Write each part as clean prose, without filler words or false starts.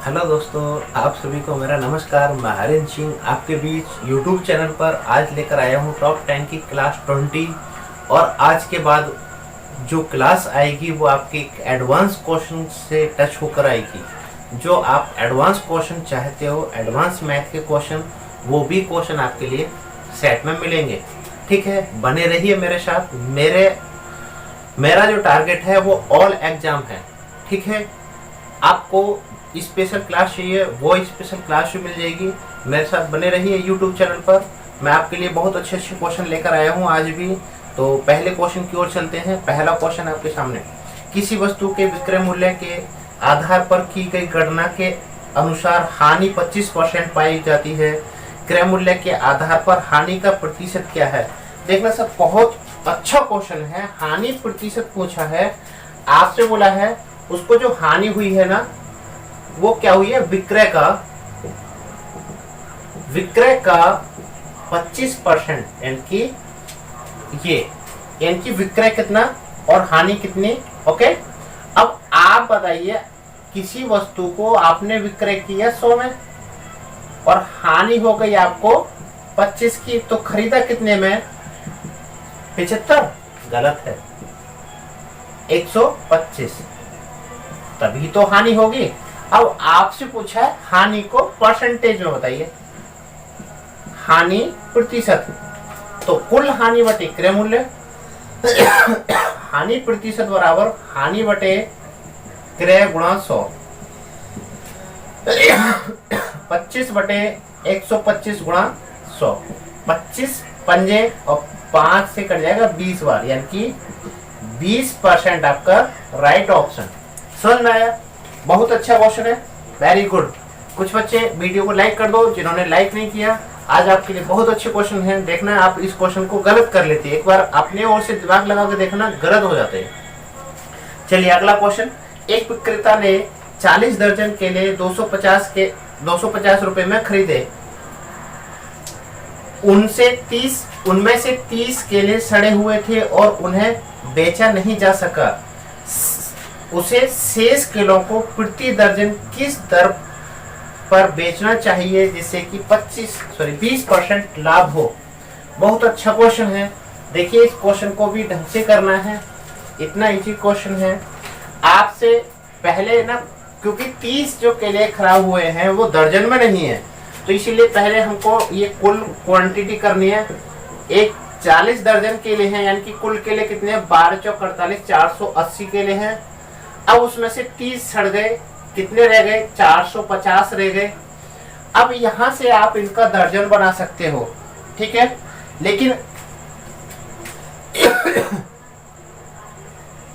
Hello दोस्तों, आप सभी को मेरा नमस्कार। मैं हरिंद्र सिंह आपके बीच यूट्यूब चैनल पर आज लेकर आया हूँ टॉप 10 की क्लास 20। और आज के बाद जो क्लास आएगी वो आपके एडवांस क्वेश्चन से टच होकर आएगी। जो आप एडवांस क्वेश्चन चाहते हो, एडवांस मैथ के क्वेश्चन, वो भी क्वेश्चन आपके लिए सेट में मिलेंगे। ठीक है, बने रहिए मेरे साथ। मेरा जो टारगेट है वो ऑल एग्जाम है। ठीक है, आपको स्पेशल क्लास चाहिए वो स्पेशल क्लास भी मिल जाएगी। मेरे साथ बने रहिए यूट्यूब चैनल पर। मैं आपके लिए बहुत अच्छे अच्छे क्वेश्चन लेकर आया हूँ आज भी। तो पहले क्वेश्चन की ओर चलते हैं। पहला क्वेश्चन आपके सामने, किसी वस्तु के विक्रय मूल्य के आधार पर की गई गणना के अनुसार हानि 25% पाई जाती है। क्रय मूल्य के आधार पर हानि का प्रतिशत क्या है? देखना सर, बहुत अच्छा क्वेश्चन है। हानि प्रतिशत पूछा है, आपसे बोला है उसको जो हानि हुई है ना वो क्या हुई है? विक्रय का 25%, यानी कि विक्रय कितना और हानि कितनी। ओके, अब आप बताइए, किसी वस्तु को आपने विक्रय किया 100 में और हानि हो गई आपको 25 की, तो खरीदा कितने में? 75। गलत है, 125, तभी तो हानि होगी। अब आपसे पूछा है हानि को परसेंटेज में बताइए, हानि प्रतिशत। तो कुल हानि बटे क्रय मूल्य, हानि प्रतिशत बराबर हानि बटे क्रय गुणा 100। 25 बटे 125 गुणा 100। 25 पंजे और 5 से कट जाएगा 20 बार, यानी कि 20% आपका राइट ऑप्शन। समझ में आया? बहुत अच्छा क्वेश्चन है, वेरी गुड। कुछ बच्चे वीडियो को लाइक कर दो जिन्होंने लाइक नहीं किया। आज आपके लिए बहुत अच्छे क्वेश्चन हैं। देखना आप इस क्वेश्चन को गलत कर लेते हैं, एक बार अपने ओर से दिमाग लगा के देखना, गलत हो जाते हैं। चलिए अगला क्वेश्चन, एक विक्रेता ने 40 दर्जन केले 250 रुपए में खरीदे। उनमें से 30 केले सड़े हुए थे और उन्हें बेचा नहीं जा सका। उसे शेष केलों को प्रति दर्जन किस दर पर बेचना चाहिए जिससे कि 20% लाभ हो? बहुत अच्छा क्वेश्चन है। देखिए, इस क्वेश्चन को भी ढंग से करना है, इतना इजी क्वेश्चन है। आपसे पहले ना, क्योंकि 30 जो केले खराब हुए हैं वो दर्जन में नहीं है, तो इसीलिए पहले हमको ये कुल क्वांटिटी करनी है। एक 40 दर्जन केले हैं, यानी कि कुल केले कितने हैं? 12 चौक 48, 480 केले हैं। अब उसमें से 30 सड़ गए, कितने रह गए? 450 रह गए। अब यहां से आप इनका दर्जन बना सकते हो, ठीक है, लेकिन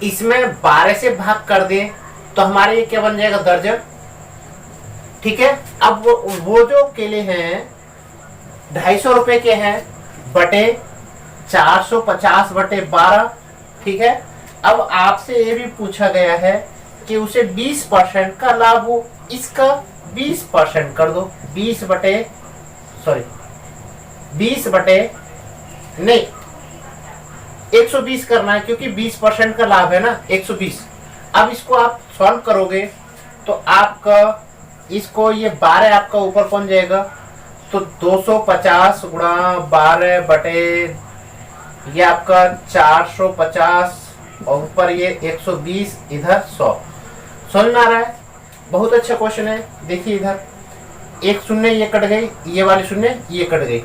इसमें 12 से भाग कर दें तो हमारे ये क्या बन जाएगा? दर्जन। ठीक है, अब वो जो केले हैं 250 रुपए के हैं बटे 450 बटे 12। ठीक है, अब आपसे ये भी पूछा गया है कि उसे 20% का लाभ हो, इसका 20% कर दो। 20 बटे नहीं, 120 करना है, क्योंकि 20% का लाभ है ना, 120। अब इसको आप सॉल्व करोगे तो आपका इसको ये 12 आपका ऊपर पहुंच जाएगा, तो 250 गुणा 12 बटे ये आपका 450 और ऊपर ये 120, इधर 100। समझ में आ रहा है? बहुत अच्छा क्वेश्चन है। देखिए इधर एक शून्य ये कट गई, ये वाली शून्य ये कट गई।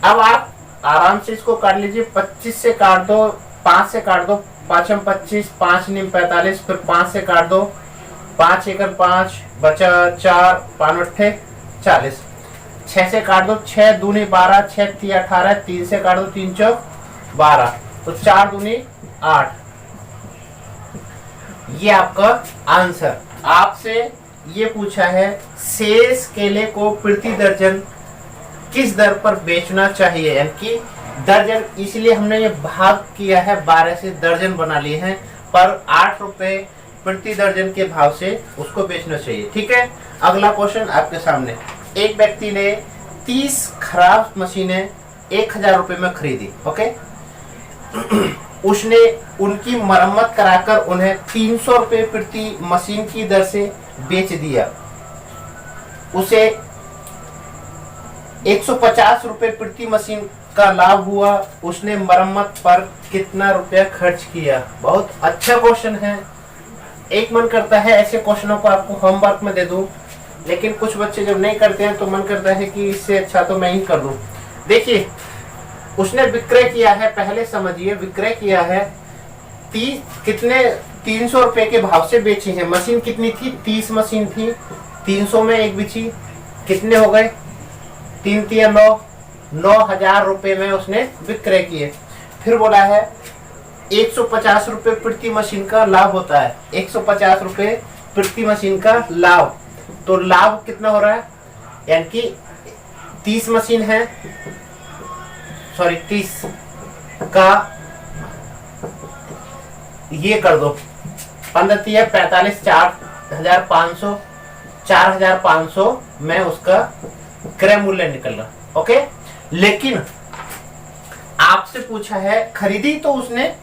अब आप आराम से इसको काट लीजिए। 25 से काट दो, 5 से काट दो, 5 में 25, 5 नीम 45, फिर 5 से काट दो, 5 एकड़ 5 बचा 4, 5 अट्ठे 40। 6 से काट दो, 6 दूनी 12, 6 3 18, 3 से काट दो, 3 चौक 12, तो 4 दूनी 8। ये आपका आंसर। आपसे ये पूछा है शेष केले को प्रति दर्जन किस दर पर बेचना चाहिए, यानी कि दर्जन, इसलिए हमने ये भाग किया है, 12 से दर्जन बना लिए हैं, पर 8 रुपए प्रति दर्जन के भाव से उसको बेचना चाहिए। ठीक है, अगला क्वेश्चन आपके सामने, एक व्यक्ति ने 30 खराब मशीनें 1000 रुपए में खरीदी। ओके, उसने उनकी मरम्मत कराकर उन्हें 300 रुपए प्रति मशीन की दर से बेच दिया। उसे 150 रुपए प्रति मशीन का लाभ हुआ, उसने मरम्मत पर कितना रुपया खर्च किया। बहुत अच्छा क्वेश्चन है। एक मन करता है ऐसे क्वेश्चनों को आपको होमवर्क में दे दूं, लेकिन कुछ बच्चे जब नहीं करते हैं तो मन करता है कि इससे अच्छा तो मैं ही कर दूं। देखिए, उसने विक्रय किया है, पहले समझिए, विक्रय किया है 300 रुपए के भाव से बेची है। मशीन कितनी थी? 30 मशीन थी, 300 में एक बिची, कितने हो गए? 3 3 9, 9,000 रुपए में उसने विक्रय किए। फिर बोला है 150 रुपए प्रति मशीन का लाभ होता है, 150 रुपए प्रति मशीन का लाभ। तो लाभ कितना हो रहा है? यानी कि 30 मशीन है, सॉरी 30 का ये कर दो, 15 है 45, 4,500, 4,500 में उसका क्रय मूल्य निकल रहा। ओके, लेकिन आपसे पूछा है, खरीदी तो उसने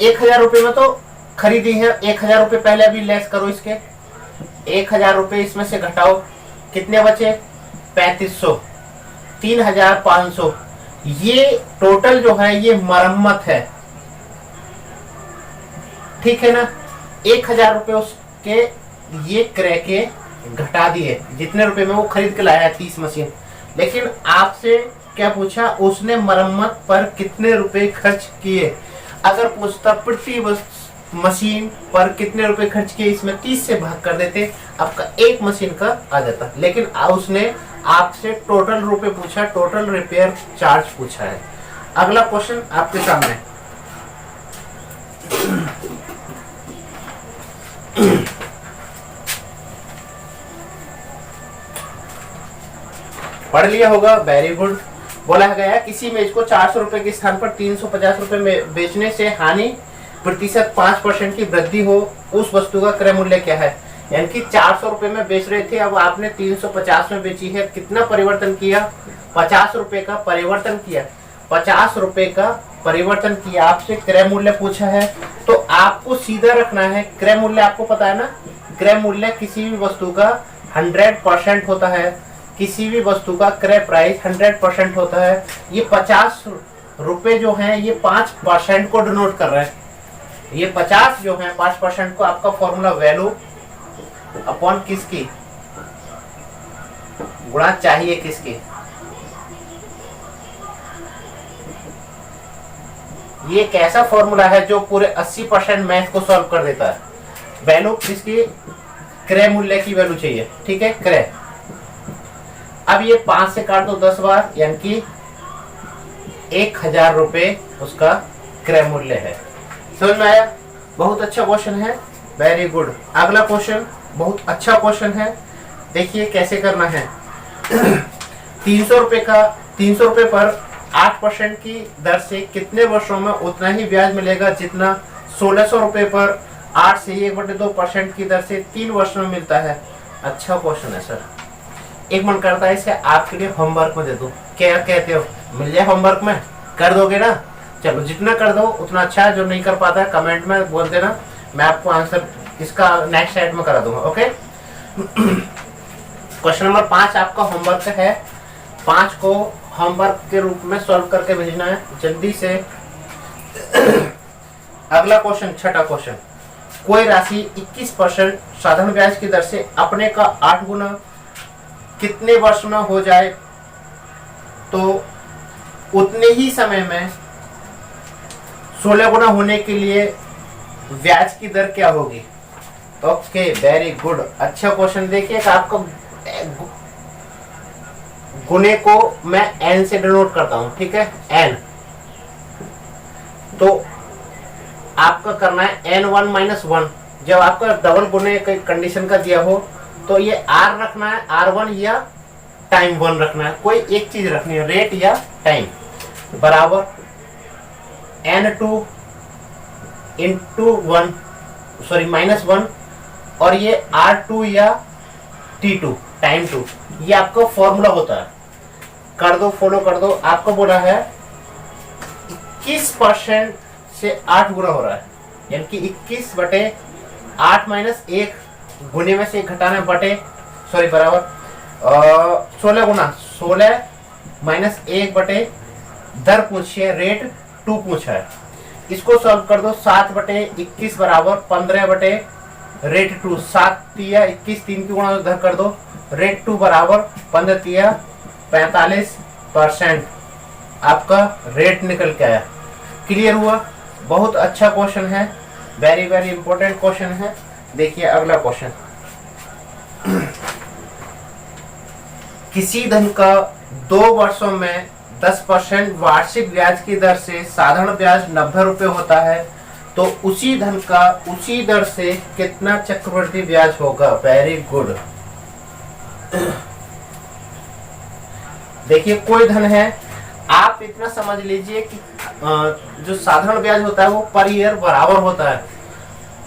1,000 रुपए में तो खरीदी है। 1,000 रुपए पहले अभी लेस करो, इसके 1,000 रुपए इसमें से घटाओ, कितने बचे? 3,500, 3,500। ये टोटल जो है ये मरम्मत है, ठीक है ना। 1,000 रुपए उसके ये क्रय के घटा दिए, जितने रुपए में वो खरीद के लाया है 30 मशीन। लेकिन आपसे क्या पूछा? उसने मरम्मत पर कितने रुपए खर्च किए। अगर पूछता प्रति मशीन पर कितने रुपए खर्च किए, इसमें 30 से भाग कर देते, आपका एक मशीन का आ जाता। लेकिन उसने आपसे टोटल रुपए पूछा, टोटल रिपेयर चार्ज पूछा है। अगला क्वेश्चन आपके सामने, पढ़ लिया होगा, वेरी गुड। बोला गया किसी मेज को 400 रुपए के स्थान पर 350 रुपए में बेचने से हानि प्रतिशत 5% की वृद्धि हो, उस वस्तु का क्रय मूल्य क्या है। यानी कि 400 रुपए में बेच रहे थे, अब आपने 350 में बेची है, कितना परिवर्तन किया? 50 रुपए का परिवर्तन किया, 50 रुपए का परिवर्तन किया। आपसे क्रय मूल्य पूछा है तो आपको सीधा रखना है। क्रय मूल्य आपको पता है ना, क्रय मूल्य किसी भी वस्तु का 100% होता है, किसी भी वस्तु का क्रय प्राइस 100% होता है। ये 50 रुपए जो हैं ये 5% को डिनोट कर रहे हैं। ये 50 जो है 5% को, आपका फॉर्मूला वैल्यू अपॉन किसकी गुणा चाहिए, किसकी? ये एक ऐसा फॉर्मूला है जो पूरे 80% मैथ को सॉल्व कर देता है। वैल्यू किसकी? क्रय मूल्य की वैल्यू चाहिए, ठीक है, क्रय। अब ये 5 से काट दो 10 बार, यानी कि 1,000 रुपए उसका क्रय मूल्य है। समझ में आया? बहुत अच्छा क्वेश्चन है, वेरी गुड। अगला क्वेश्चन बहुत अच्छा क्वेश्चन है, देखिए कैसे करना है। 300 रुपए पर 8% की दर से कितने वर्षों में उतना ही ब्याज मिलेगा जितना 1600 रुपए पर 8 से 1/2% की दर से 3 वर्षों में मिलता है। अच्छा क्वेश्चन है सर। एक मन करता है इसे आपके लिए होमवर्क में दे दूं, क्या कहते हो? मिल जाए होमवर्क में, कर दोगे ना? चलो, जितना कर दो उतना अच्छा है। जो नहीं कर पाता है कमेंट में बोल देना, मैं आपको आंसर इसका नेक्स्ट साइड में करा दूंगा। ओके, क्वेश्चन नंबर 5 आपका होमवर्क है। 5 को होमवर्क के रूप में सॉल्व करके भेजना है जल्दी से। अगला क्वेश्चन, छठा क्वेश्चन, कोई राशि 21% साधारण ब्याज की दर से अपने का 8 गुना कितने वर्ष में हो जाए तो उतने ही समय में 16 गुना होने के लिए ब्याज की दर क्या होगी? ओके, वेरी गुड, अच्छा क्वेश्चन। देखिए आपको गुने को मैं n से डिनोट करता हूं, ठीक है, n। तो आपका करना है n1 - 1। जब आपका डबल गुने के कंडीशन का दिया हो तो ये r रखना है, r1 या टाइम 1 रखना है, कोई एक चीज रखनी है, रेट या टाइम, बराबर n2 इंटू 1 सॉरी -1 और ये r2 या t2 टाइम 2। ये आपका फॉर्मूला होता है, कर दो, फॉलो कर दो। आपको बोला है 21% से 8 गुना हो रहा है, यानी कि 21/8 - 1 गुने में से घटाना बटे सॉरी बराबर 16 माइनस 1 बटे दर पूछी है, रेट 2 पूछा है। इसको सॉल्व कर दो। 7 बटे 21 बराबर 15 बटे रेट 2। 7 तिया 21, 3 की गुणा दर कर दो, रेट 2 बराबर 15 तिया 45%। आपका रेट निकल के आया। क्लियर हुआ? बहुत अच्छा क्वेश्चन है, वेरी वेरी इंपॉर्टेंट क्वेश्चन है। देखिए अगला क्वेश्चन। किसी धन का 2 वर्षों में 10% वार्षिक ब्याज की दर से साधारण ब्याज 90 रुपए होता है, तो उसी धन का उसी दर से कितना चक्रवृद्धि ब्याज होगा? Very good. देखिए कोई धन है, आप इतना समझ लीजिए कि जो साधारण ब्याज होता है वो पर ईयर बराबर होता है,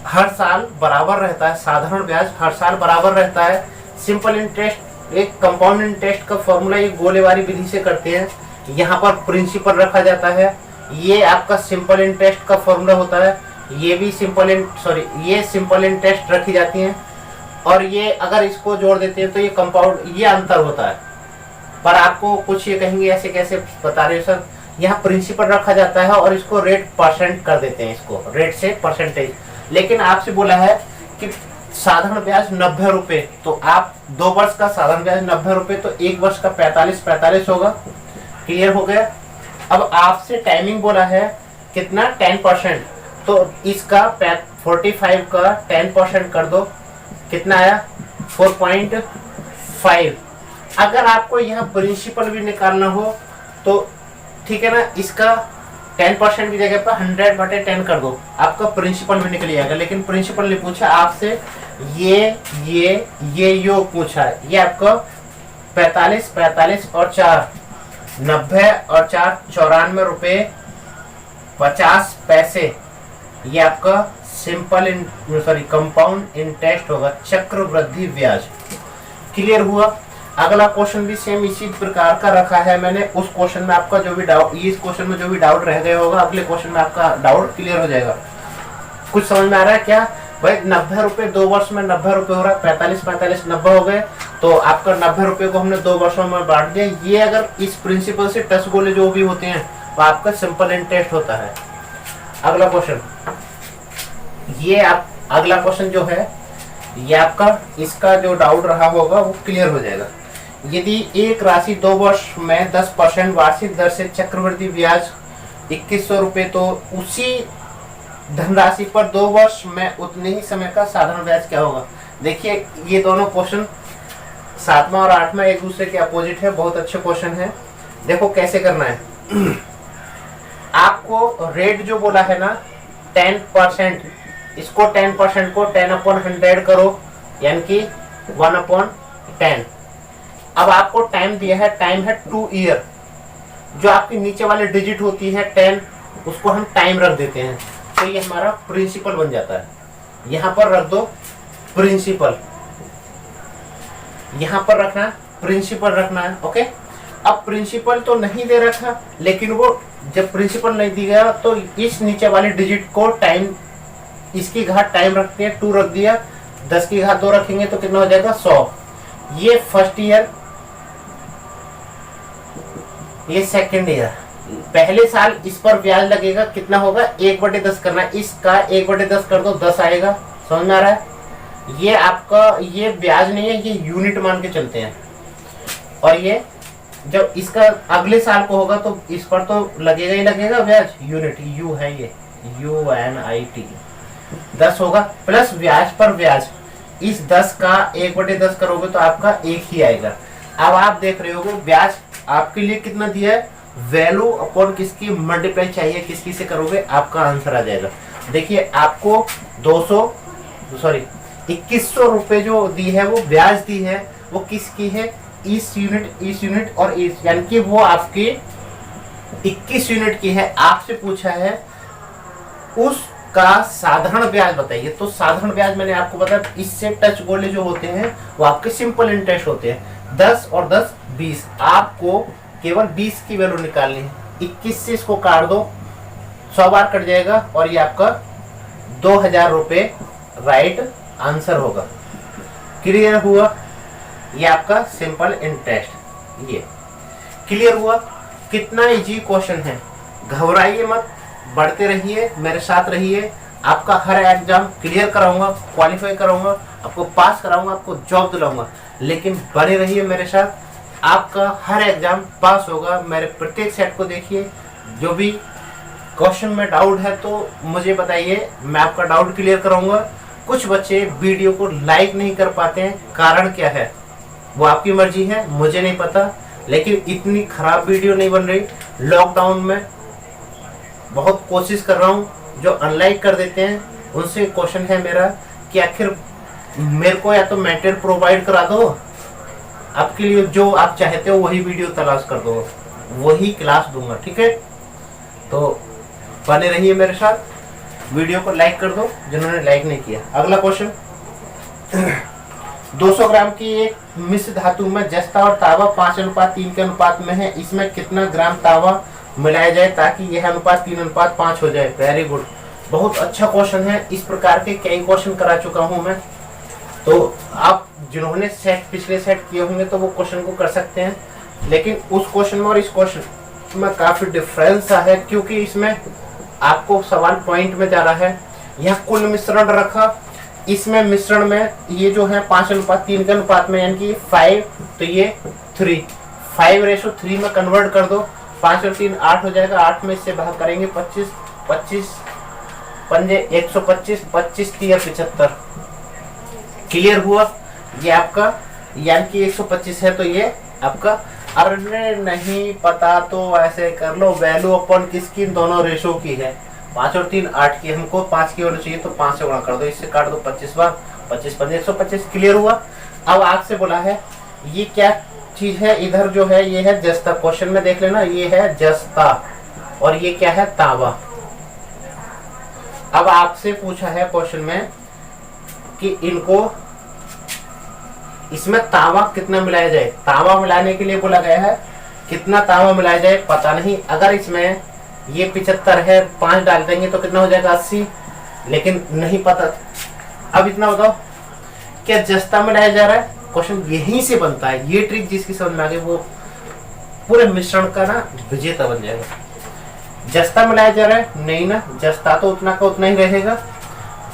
हर साल बराबर रहता है। साधारण ब्याज हर साल बराबर रहता है। सिंपल इंटरेस्ट, एक कंपाउंड इंटरेस्ट का फॉर्मूला ये गोलेवारी विधि से करते हैं। यहाँ पर प्रिंसिपल रखा जाता है, ये आपका सिंपल इंटरेस्ट का फॉर्मूला होता है। ये भी ये सिंपल इंटरेस्ट रखी जाती है, और ये अगर इसको जोड़ देते हैं तो ये कंपाउंड, ये अंतर होता है। पर आपको कुछ ये कहेंगे ऐसे कैसे बता रहे हो सर? यहाँ प्रिंसिपल रखा जाता है और इसको रेट परसेंट कर देते हैं, इसको रेट से परसेंटेज। लेकिन आपसे बोला है कि साधारण ब्याज 90 रुपए, तो आप 2 वर्ष का साधारण ब्याज 90 रुपए, तो 1 वर्ष का 45 होगा। क्लियर हो गया? अब आपसे टाइमिंग बोला है कितना? 10%, तो इसका 45 का 10% कर दो, कितना आया? 4.5। अगर आपको यहाँ प्रिंसिपल भी निकालना हो तो ठीक है ना, इसका 10% की जगह पर 100 बटे 10 कर दो, आपका प्रिंसिपल भी निकल जाएगा। लेकिन प्रिंसिपल ने पूछा आपसे ये योग पूछा है। ये आपका 45 और 4 90 और 4 94 रुपए 50 पैसे। ये आपका कंपाउंड इंटरेस्ट होगा, चक्रवृद्धि ब्याज। क्लियर हुआ? अगला क्वेश्चन भी सेम इसी प्रकार का रखा है मैंने। उस क्वेश्चन में आपका जो भी डाउट, इस क्वेश्चन में जो भी डाउट रह गया होगा, अगले क्वेश्चन में आपका डाउट क्लियर हो जाएगा। कुछ समझ में आ रहा है क्या भाई? 90 रुपए 2 वर्ष में 90 रुपए हो रहा है, 45 90 हो गए, तो आपका 90 रुपए को हमने 2 वर्षों में बांट दिया। ये अगर इस प्रिंसिपल से टच गोले जो भी होते हैं वो आपका सिंपल इंटरेस्ट होता है। अगला क्वेश्चन, ये आप अगला क्वेश्चन जो है ये आपका, इसका जो डाउट रहा होगा वो क्लियर हो जाएगा। यदि एक राशि 2 वर्ष में 10% वार्षिक दर से चक्रवृद्धि ब्याज 2100 रुपए, तो उसी धनराशि पर 2 वर्ष में उतने ही समय का साधारण ब्याज क्या होगा? देखिए ये दोनों क्वेश्चन 7वां और 8वां एक दूसरे के अपोजिट है, बहुत अच्छे क्वेश्चन है। देखो कैसे करना है। आपको रेट जो बोला है ना 10%, इसको 10% को 10/100 करो, यानी कि 1/10। अब आपको टाइम दिया है, टाइम है 2 ईयर। जो आपकी नीचे वाली डिजिट होती है 10, उसको हम टाइम रख देते हैं, तो ये हमारा प्रिंसिपल बन जाता है। यहां पर रख दो प्रिंसिपल, यहां पर रखना प्रिंसिपल रखना है। ओके, अब प्रिंसिपल तो नहीं दे रखा, लेकिन वो जब प्रिंसिपल नहीं दी गया तो इस नीचे वाली डिजिट को टाइम, इसकी घात टाइम रखते हैं 2 रख दिया, 10 की घात 2 रखेंगे तो कितना हो जाएगा 100। ये फर्स्ट ईयर, ये सेकेंड ईयर। पहले साल इस पर ब्याज लगेगा, कितना होगा 1/10 करना है, इसका 1/10 कर दो 10 आएगा। समझ में आ रहा है? ये आपका ये ब्याज नहीं है, ये यूनिट मान के चलते हैं। और ये जब इसका अगले साल को होगा तो इस पर तो लगेगा ही लगेगा ब्याज, यूनिट, यू है ये, UNIT 10 होगा, प्लस ब्याज पर ब्याज। इस 10 का 1/10 करोगे तो आपका 1 ही आएगा। अब आप देख रहे होगे ब्याज आपके लिए कितना दिया है, वैल्यू अपॉन किसकी मल्टीप्लाई चाहिए, किसकी से करोगे आपका आंसर आ जाएगा। देखिए आपको 2100 रुपए जो दी है वो ब्याज दी है, वो किसकी है, इस यूनिट और इस, यानी कि वो आपकी 21 यूनिट की है। आपसे पूछा है उसका साधारण ब्याज बताइए, तो साधारण ब्याज मैंने आपको बताया इससे टच गोले जो होते हैं वो आपके सिंपल इंटरेस्ट होते हैं। 10 और 10 20, आपको केवल 20 की वैल्यू निकालनी है। 21 से इसको काट दो, 100 बार कट जाएगा और ये आपका 2000 रुपए राइट आंसर होगा। क्लियर हुआ? ये आपका सिंपल इंटरेस्ट। ये क्लियर हुआ? कितना इजी क्वेश्चन है। घबराइए मत, बढ़ते रहिए, मेरे साथ रहिए। आपका हर एग्जाम क्लियर कराऊंगा, क्वालिफाई कराऊंगा, आपको पास कराऊंगा, आपको जॉब दिलाऊंगा। लेकिन बने रहिए मेरे साथ, आपका हर एग्जाम पास होगा। मेरे प्रत्येक सेट को देखिए, जो भी क्वेश्चन में डाउट है तो मुझे बताइए, मैं आपका डाउट क्लियर कराऊंगा। कुछ बच्चे वीडियो को लाइक नहीं कर पाते हैं, कारण क्या है वो आपकी मर्जी है, मुझे नहीं पता। लेकिन इतनी खराब वीडियो नहीं बन रही। लॉकडाउन में बहुत कोशिश कर रहा हूँ, जो अनलाइक कर देते हैं उनसे क्वेश्चन है मेरा कि आखिर मेरे को या तो मटेरियल प्रोवाइड करा दो, आपके लिए जो आप चाहते हो वही वीडियो तलाश कर दो, वही क्लास दूंगा, ठीक है। तो बने रहिए मेरे साथ, वीडियो को लाइक कर दो जिन्होंने लाइक नहीं किया। अगला क्वेश्चन 200 ग्राम की एक मिश्र धातु में जस्ता और तांबा 5:3 के अनुपात में है, इसमें कितना ग्राम तांबा मिलाया जाए ताकि यह अनुपात 3:5 हो जाए। वेरी गुड, बहुत अच्छा क्वेश्चन है। इस प्रकार के कई क्वेश्चन करा चुका हूं मैं, तो आप जिन्होंने पिछले सेट किए होंगे तो वो क्वेश्चन को कर सकते हैं। लेकिन उस क्वेश्चन में और इस क्वेश्चन में काफी डिफरेंस है, क्योंकि इसमें आपको सवाल पॉइंट में जा रहा है। यहाँ कुल मिश्रण रखा, इसमें मिश्रण में ये जो है 5:3 के अनुपात में, यानी कि 5, तो ये 3, 5:3 में कन्वर्ट कर दो। 5 और 3 8 हो जाएगा, 8 में इससे भाग करेंगे 25, 25 पंजे 125, 25 3 75। क्लियर हुआ? ये आपका यानी कि 125 है, तो ये आपका। अरे नहीं पता तो ऐसे कर लो, वैल्यू अपॉन किसकी, दोनों रेशो की है। 5 और 3 8 की, हमको 5 की होनी चाहिए तो 5 से गुणा कर दो, इससे काट दो 25 बार, 25 पंजे 125। क्लियर हुआ? अब आपसे बोला है ये क्या चीज है, इधर जो है ये है जस्ता। क्वेश्चन में देख लेना, ये है जस्ता और ये क्या है, तांबा। अब आपसे पूछा है क्वेश्चन में कि इनको, इसमें तांबा कितना मिलाया जाए। तांबा मिलाने के लिए बोला गया है, कितना तांबा मिलाया जाए पता नहीं। अगर इसमें ये 75 है, 5 डाल देंगे तो कितना हो जाएगा, 80, लेकिन नहीं पता। अब इतना बताओ, क्या जस्ता मिलाया जा रहा है? क्वेश्चन यहीं से बनता है। ये ट्रिक जिसकी समझ में आ गई वो पूरे मिश्रण का ना विजेता बन जाएगा। जस्ता मिलाया जा रहा है, नहीं ना, जस्ता तो उतना का उतना ही रहेगा।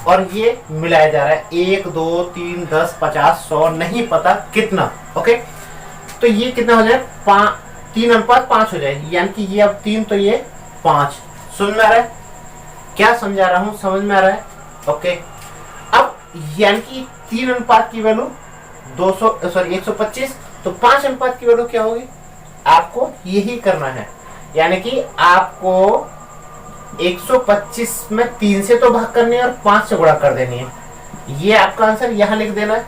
और ये मिलाया जा रहा है 1 2 3 10 50 100, नहीं पता कितना। ओके, तो ये कितना हो जाए, 3:5 हो जाए, यानी कि ये अब 3 तो ये 5। समझ में आ रहा है क्या समझा रहा हूं? समझ में आ रहा है? ओके, अब यानी कि 3 अनुपात की वैल्यू 125, तो 5 अनुपात की वैल्यू क्या होगी? आपको यही करना है, यानी कि आपको 125 में 3 से तो भाग करनी है और 5 से गुणा कर देनी है। ये आपका आंसर यहां लिख देना है।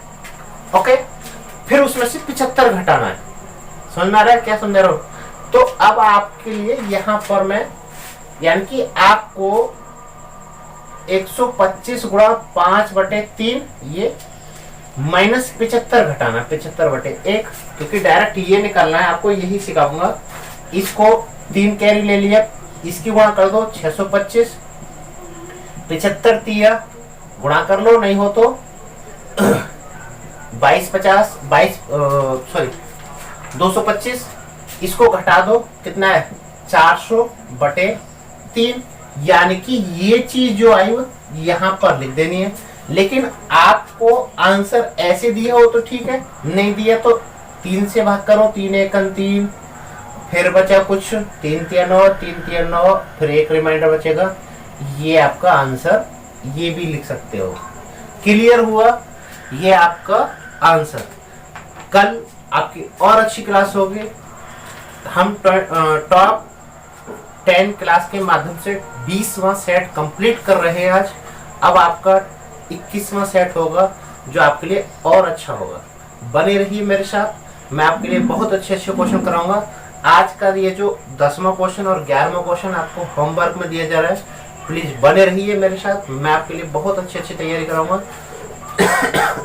ओके, फिर उसमें से 75 घटाना है। समझ में आ रहा है क्या समझा रहा हूं? तो अब आपके लिए यहां पर मैं, यानी कि आपको 125 गुणा 5/3, ये माइनस 75 घटाना, 75/1, क्योंकि डायरेक्ट ये निकालना है, आपको यही सिखाऊंगा। इसको 3 कैरी ले लिया, इसकी गुणा कर दो 625, 75 3 गुणा कर लो, नहीं हो तो 225, इसको घटा दो, कितना है 400/3, यानी कि ये चीज जो आई वो यहां पर लिख देनी है। लेकिन आपको आंसर ऐसे दिया हो तो ठीक है, नहीं दिया तो 3 से भाग करो, 3 1 3, फिर बचा कुछ 3 3 9, 3 3 9, फिर एक रिमाइंडर बचेगा। ये आपका आंसर, ये भी लिख सकते हो। क्लियर हुआ? ये आपका आंसर। कल आपकी और अच्छी क्लास होगी। हम टॉप 10 क्लास के माध्यम से 20वां सेट कंप्लीट कर रहे हैं आज। अब आपका 21वां सेट होगा, जो आपके लिए और अच्छा होगा। बने रहिए मेरे साथ, मैं आपके लिए बहुत अच्छे अच्छे क्वेश्चन कराऊंगा। आज का ये जो 10वां क्वेश्चन और 11वां क्वेश्चन आपको होमवर्क में दिया जा रहा है, प्लीज बने रहिए मेरे साथ, मैं आपके लिए बहुत अच्छी अच्छी तैयारी कराऊंगा।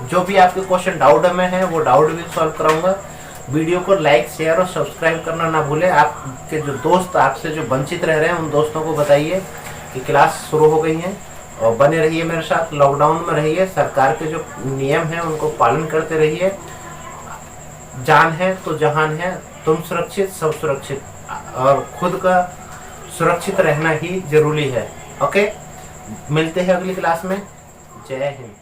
जो भी आपके क्वेश्चन डाउट में है वो डाउट भी सॉल्व कराऊंगा। वीडियो को लाइक शेयर और सब्सक्राइब करना ना भूलें। आपके जो दोस्त आपसे जो वंचित रह रहे हैं उन दोस्तों को बताइए कि क्लास शुरू हो गई है, और बने रहिए मेरे साथ। लॉकडाउन में रहिए, सरकार के जो नियम हैं उनको पालन करते रहिए। जान है तो जहान है, तुम सुरक्षित सब सुरक्षित, और खुद का सुरक्षित रहना ही जरूरी है। ओके, मिलते हैं अगली क्लास में। जय हिंद।